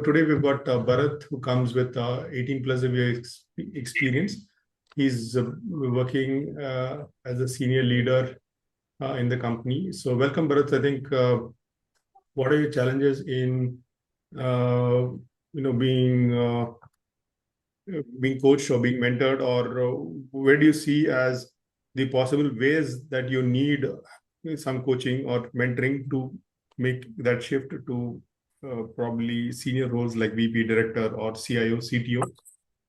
today we've got Bharat, who comes with 18 plus of years experience. He's working as a senior leader in the company. So welcome, Bharat. I think what are your challenges in being coached or being mentored, or where do you see as the possible ways that you need some coaching or mentoring to make that shift to probably senior roles like VP, director, or CIO, CTO,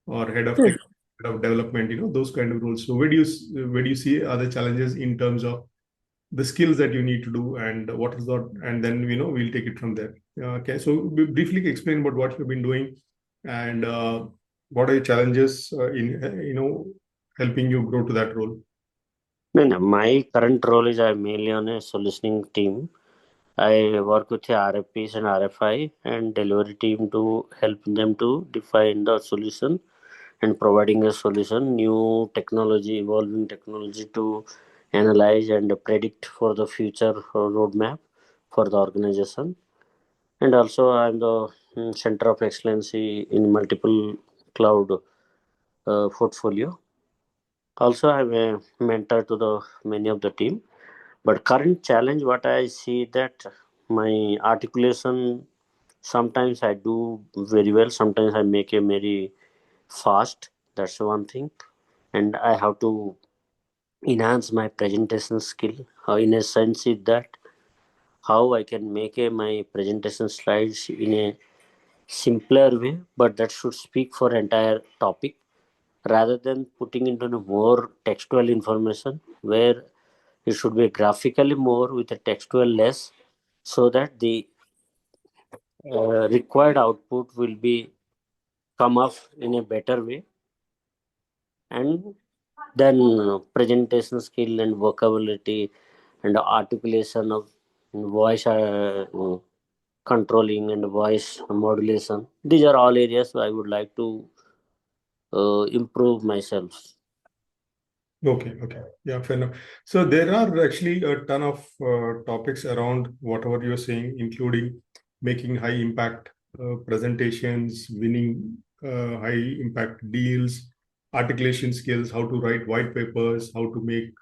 or head of tech, head of development, those kind of roles. So where do you see other challenges in terms of the skills that you need to do, and what is that, and then we'll take it from there. Okay, so briefly explain about what you've been doing, and what are your challenges in helping you grow to that role. No, my current role is I'm mainly on a solutioning team. I work with the RFPs and RFI and delivery team to help them to define the solution and providing a solution, new technology, evolving technology to analyze and predict for the future roadmap for the organization. And also I'm the center of excellence in multiple cloud portfolio. Also I'm a mentor to the many of the team. But current challenge, what I see that my articulation, sometimes I do very well, sometimes I make a very fast. That's one thing, and I have to enhance my presentation skill. In a sense, is that how I can make my presentation slides in a simpler way, but that should speak for entire topic rather than putting into a more textual information where it should be graphically more with a textual less, so that the required output will be come up in a better way. And then presentation skill and vocabulary and articulation of voice controlling and voice modulation, these are all areas I would like to improve myself. Okay. Yeah, fair enough. So there are actually a ton of topics around whatever you're saying, including making high impact presentations, winning high impact deals, articulation skills, how to write white papers, how to make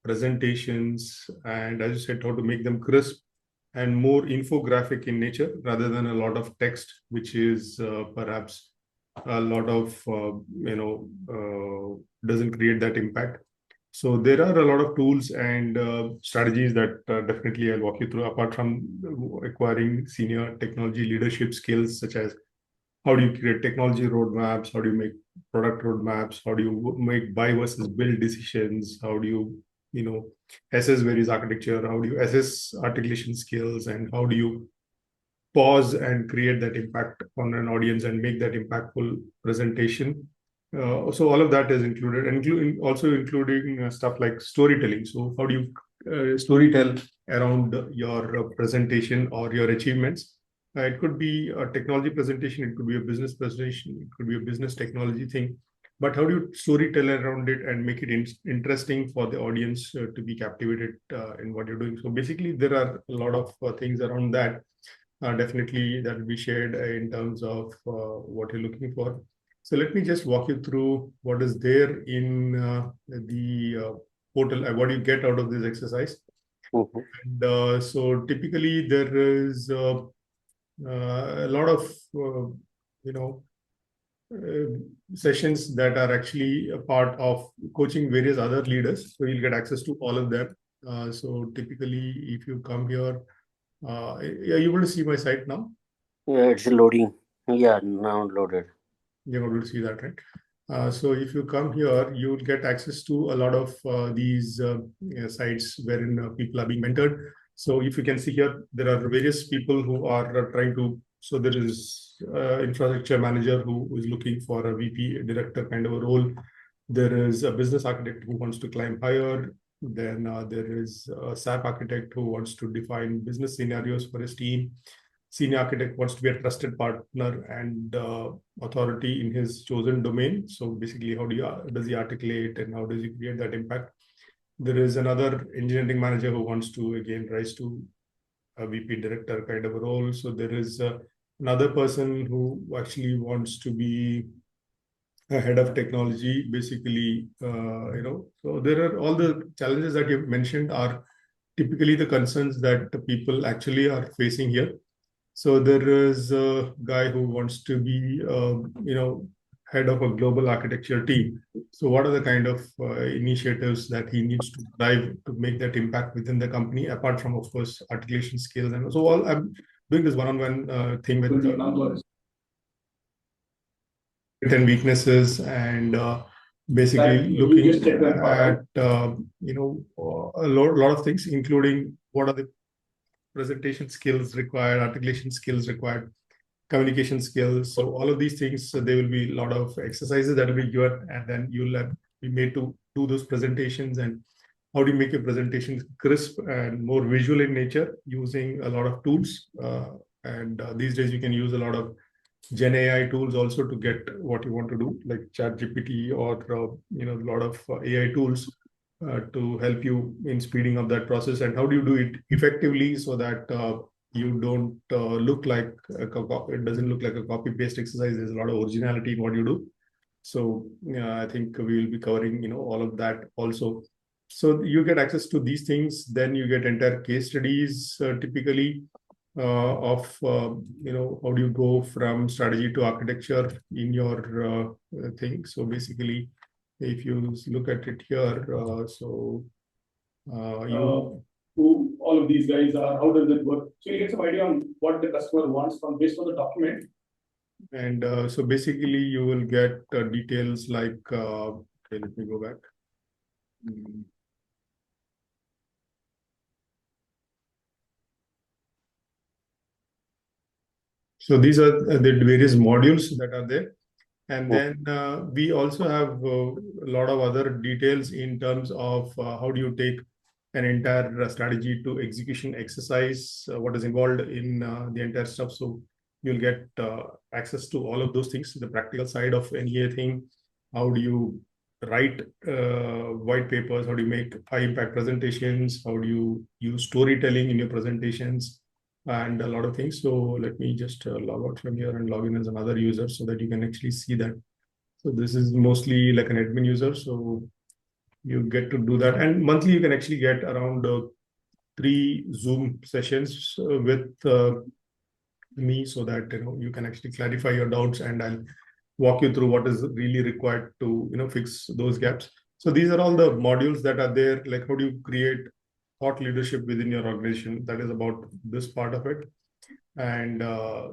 presentations, and as you said, how to make them crisp and more infographic in nature rather than a lot of text, which is perhaps a lot of doesn't create that impact. So there are a lot of tools and strategies that definitely I'll walk you through, apart from acquiring senior technology leadership skills, such as how do you create technology roadmaps, how do you make product roadmaps, how do you make buy versus build decisions, how do you assess various architecture, how do you assess articulation skills, and how do you pause and create that impact on an audience and make that impactful presentation. So all of that is included, including stuff like storytelling. So how do you storytell around your presentation or your achievements? It could be a technology presentation, it could be a business presentation, it could be a business technology thing. But how do you storytell around it and make it interesting for the audience to be captivated in what you're doing? So basically, there are a lot of things around that. Definitely that will be shared in terms of what you're looking for. So let me just walk you through what is there in the portal and what you get out of this exercise. Mm-hmm. And so typically there is a lot of sessions that are actually a part of coaching various other leaders. So you'll get access to all of them. So typically, if you come here, are you able to see my site now? Yeah, it's loading. Yeah, now loaded. You're able to see that, right? So if you come here, you will get access to a lot of these sites wherein people are being mentored. So if you can see here, there are various people who are trying to. So there is infrastructure manager who is looking for a VP director kind of a role. There is a business architect who wants to climb higher. Then there is a SAP architect who wants to define business scenarios for his team. Senior architect wants to be a trusted partner and authority in his chosen domain. So basically, how does he articulate and how does he create that impact? There is another engineering manager who wants to again rise to a VP director kind of a role. So there is another person who actually wants to be a head of technology, basically, so there are all the challenges that you've mentioned are typically the concerns that the people actually are facing here. So there is a guy who wants to be, head of a global architecture team. So what are the kind of initiatives that he needs to drive to make that impact within the company, apart from, of course, articulation skills? And so all I'm doing this one-on-one thing with and weaknesses, and basically looking at a lot of things, including what are the presentation skills required, articulation skills required, communication skills. So all of these things, there will be a lot of exercises that will be given, and then you'll be made to do those presentations. And how do you make your presentation crisp and more visual in nature using a lot of tools? And these days you can use a lot of Gen AI tools also to get what you want to do, like ChatGPT or a lot of AI tools to help you in speeding up that process. And how do you do it effectively so that you don't look like it doesn't look like a copy paste exercise. There's a lot of originality in what you do. So I think we will be covering all of that also. So you get access to these things, then you get entire case studies typically of how do you go from strategy to architecture in your thing. So basically, if you look at it here, you who all of these guys are, how does it work? So you get some idea on what the customer wants from based on the document. And so basically, you will get details like, okay, let me go back. So these are the various modules that are there. And then we also have a lot of other details in terms of how do you take an entire strategy to execution exercise, what is involved in the entire stuff. So you'll get access to all of those things, the practical side of any thing. How do you write white papers? How do you make high impact presentations? How do you use storytelling in your presentations? And a lot of things. So let me just log out from here and log in as another user so that you can actually see that. So this is mostly like an admin user. So you get to do that. And monthly, you can actually get around 3 Zoom sessions with me so that you can actually clarify your doubts, and I'll walk you through what is really required to fix those gaps. So these are all the modules that are there. Like how do you create thought leadership within your organization? That is about this part of it. And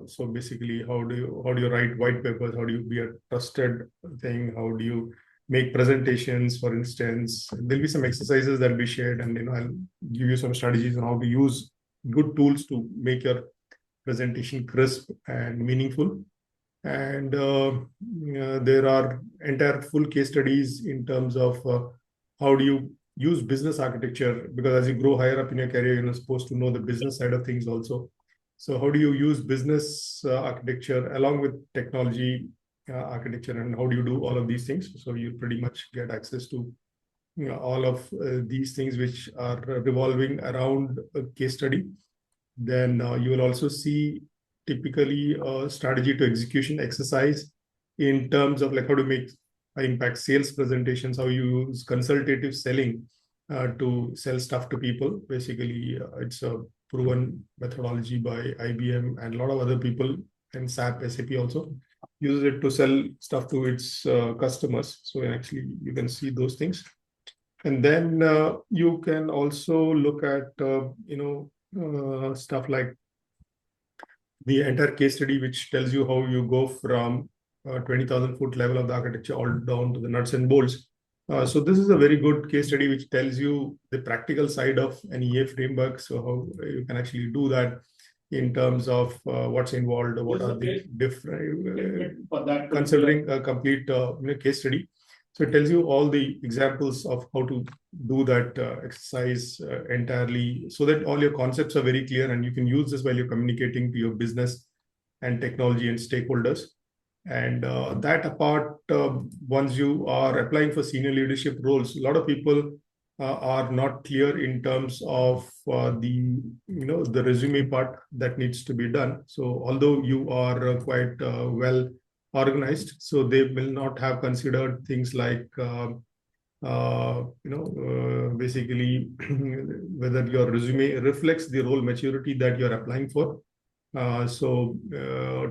so basically, how do you write white papers? How do you be a trusted thing? How do you make presentations? For instance, there'll be some exercises that will be shared, and I'll give you some strategies on how to use good tools to make your presentation crisp and meaningful. And there are entire full case studies in terms of how do you use business architecture, because as you grow higher up in your career, you're supposed to know the business side of things also. So how do you use business architecture along with technology architecture, and how do you do all of these things? So you pretty much get access to all of these things which are revolving around a case study. Then you will also see typically a strategy to execution exercise in terms of like how to make high impact sales presentations, how you use consultative selling to sell stuff to people. Basically, it's a proven methodology by IBM and a lot of other people, and SAP also uses it to sell stuff to its customers. So actually, you can see those things. And then you can also look at, stuff like the entire case study, which tells you how you go from 20,000 foot level of the architecture all down to the nuts and bolts. So this is a very good case study, which tells you the practical side of an EA framework. So how you can actually do that in terms of what's involved, what are the different, considering a complete case study. So it tells you all the examples of how to do that exercise entirely, so that all your concepts are very clear and you can use this while you're communicating to your business and technology and stakeholders. And that apart, once you are applying for senior leadership roles, a lot of people are not clear in terms of the resume part that needs to be done. So although you are quite well organized, so they will not have considered things like basically whether your resume reflects the role maturity that you're applying for.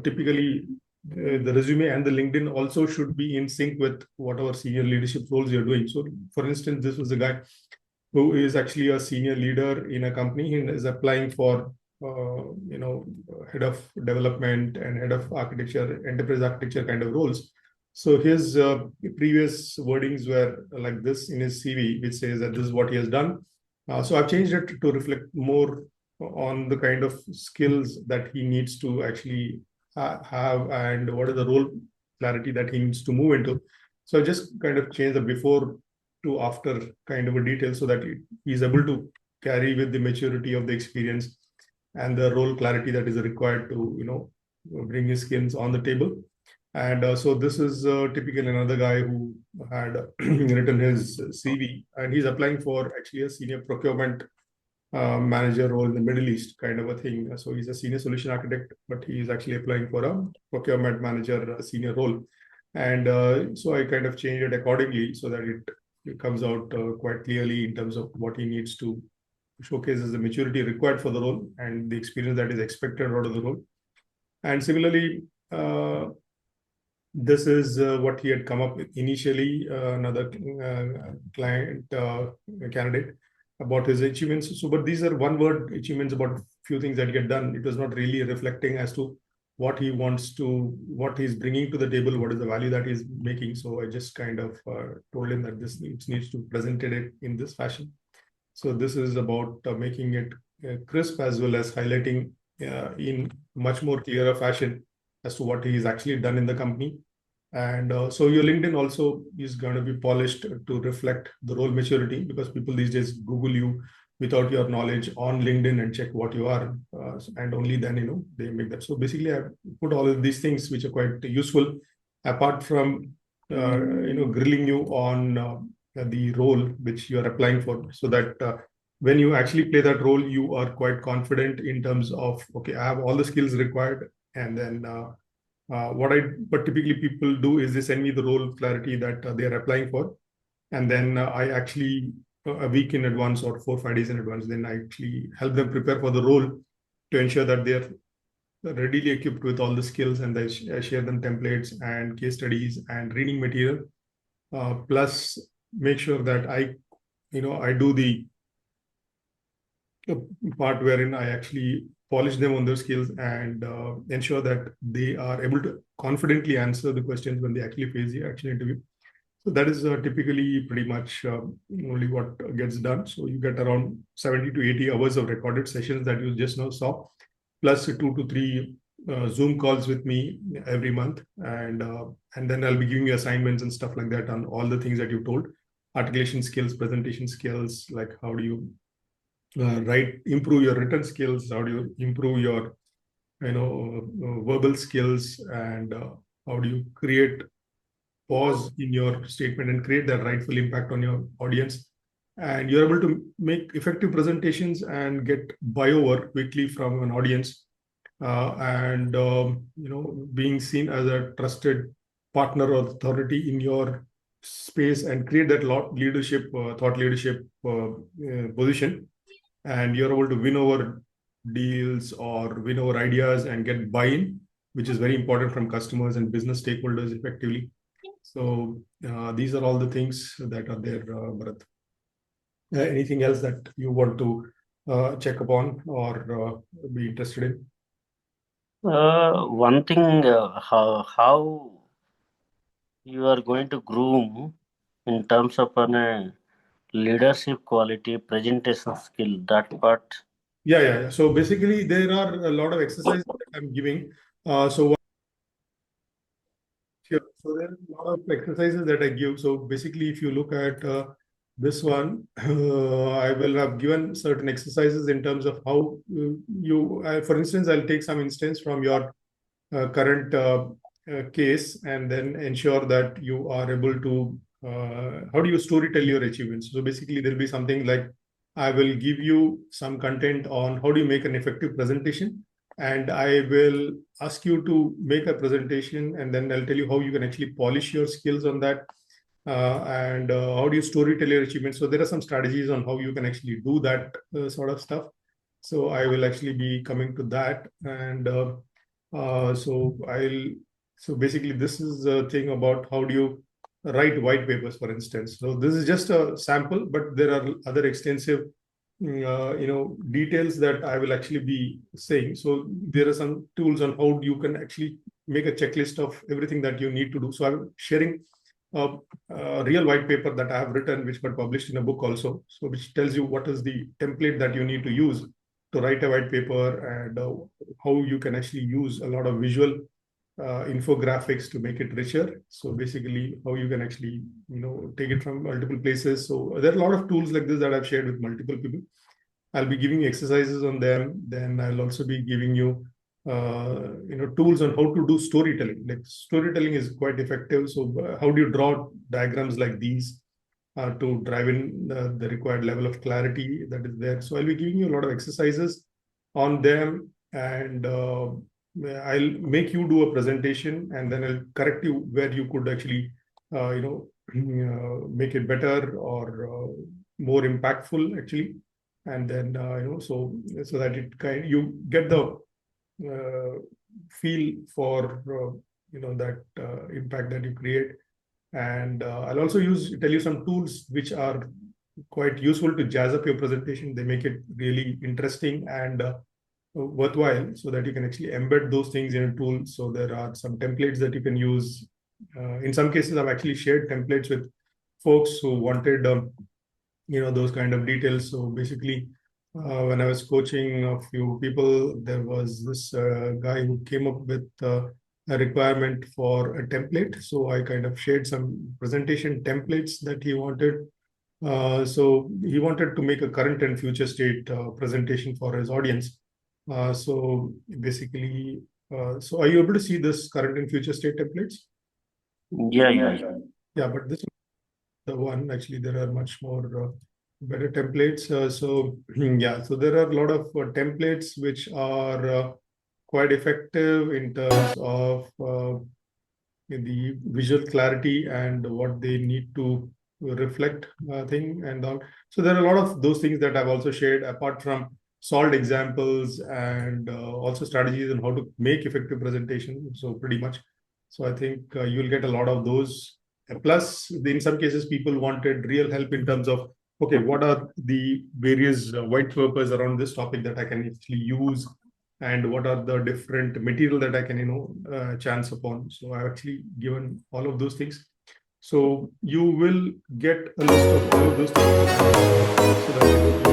Typically, the resume and the LinkedIn also should be in sync with whatever senior leadership roles you're doing. So, for instance, this was a guy who is actually a senior leader in a company and is applying for, head of development and head of architecture, enterprise architecture kind of roles. So his previous wordings were like this in his CV, which says that this is what he has done. So I've changed it to reflect more on the kind of skills that he needs to actually have and what is the role clarity that he needs to move into. So I just kind of changed the before to after kind of a detail so that he's able to carry with the maturity of the experience and the role clarity that is required to bring his skills on the table. And so this is typically another guy who had written his CV, and he's applying for actually a senior procurement manager role in the Middle East, kind of a thing. So he's a senior solution architect, but he's actually applying for a procurement manager senior role. And so I kind of changed it accordingly so that it comes out quite clearly in terms of what he needs to showcase as the maturity required for the role and the experience that is expected out of the role. And similarly, this is what he had come up with initially, another client candidate about his achievements. So, but these are one word achievements about few things that get done. It was not really reflecting as to what he wants to, what he's bringing to the table, what is the value that he's making. So I just kind of told him that this needs to present it in this fashion. So this is about making it crisp as well as highlighting in much more clearer fashion as to what he has actually done in the company. And so your LinkedIn also is going to be polished to reflect the role maturity, because people these days Google you without your knowledge on LinkedIn and check what you are, and only then they make that. So basically, I put all of these things which are quite useful, apart from grilling you on the role which you are applying for, so that when you actually play that role, you are quite confident in terms of, okay, I have all the skills required, and then what typically people do is they send me the role clarity that they are applying for, and then I actually a week in advance or 4 or 5 days in advance, then I actually help them prepare for the role to ensure that they're readily equipped with all the skills, and I share them templates and case studies and reading material, plus make sure that I do the part wherein I actually polish them on their skills and ensure that they are able to confidently answer the questions when they actually face the actual interview. So that is typically pretty much only what gets done. So you get around 70 to 80 hours of recorded sessions that you just now saw, plus 2 to 3 Zoom calls with me every month, and then I'll be giving you assignments and stuff like that on all the things that you told: articulation skills, presentation skills, like how do you improve your written skills, how do you improve your verbal skills, and how do you create pause in your statement and create that rightful impact on your audience, and you're able to make effective presentations and get buy-over quickly from an audience, and being seen as a trusted partner or authority in your space, and create that thought leadership position, and you're able to win over deals or win over ideas and get buy-in, which is very important from customers and business stakeholders effectively. So these are all the things that are there, Bharat. Anything else that you want to check upon or be interested in? One thing, how you are going to groom in terms of leadership quality, presentation skill, that part. Yeah. So basically, there are a lot of exercises that I'm giving. Sure. So there are a lot of exercises that I give. So basically, if you look at this one, I will have given certain exercises in terms of how for instance, I'll take some instance from your current case, and then ensure that you are able to how do you story tell your achievements? So basically, there'll be something like I will give you some content on how do you make an effective presentation, and I will ask you to make a presentation, and then I'll tell you how you can actually polish your skills on that, and how do you story tell your achievements. So there are some strategies on how you can actually do that sort of stuff. So I will actually be coming to that, and so I'll. So basically, this is a thing about how do you write white papers, for instance. So this is just a sample, but there are other extensive, details that I will actually be saying. So there are some tools on how you can actually make a checklist of everything that you need to do. So I'm sharing a real white paper that I have written, which got published in a book also. So which tells you what is the template that you need to use to write a white paper, and how you can actually use a lot of visual infographics to make it richer. So basically, how you can actually take it from multiple places. So there are a lot of tools like this that I've shared with multiple people. I'll be giving you exercises on them. Then I'll also be giving you tools on how to do storytelling. Like storytelling is quite effective. So how do you draw diagrams like these to drive in the required level of clarity that is there? So I'll be giving you a lot of exercises on them, and I'll make you do a presentation, and then I'll correct you where you could actually, make it better or more impactful actually, and then so that you get the feel for that impact that you create. And I'll also tell you some tools which are quite useful to jazz up your presentation. They make it really interesting and worthwhile, so that you can actually embed those things in a tool. So there are some templates that you can use. In some cases, I've actually shared templates with folks who wanted, those kind of details. So basically, when I was coaching a few people, there was this guy who came up with a requirement for a template. So I kind of shared some presentation templates that he wanted. So he wanted to make a current and future state presentation for his audience. So basically, so are you able to see this current and future state templates? Yeah. Yeah, but this is the one. Actually, there are much more better templates. So yeah, so there are a lot of templates which are quite effective in terms of the visual clarity and what they need to reflect thing and all. So there are a lot of those things that I've also shared, apart from solved examples and also strategies on how to make effective presentation. So pretty much. So I think you'll get a lot of those. Plus, in some cases, people wanted real help in terms of, okay, what are the various white papers around this topic that I can actually use, and what are the different material that I can chance upon. So I've actually given all of those things. So you will get a list of all of those things, so that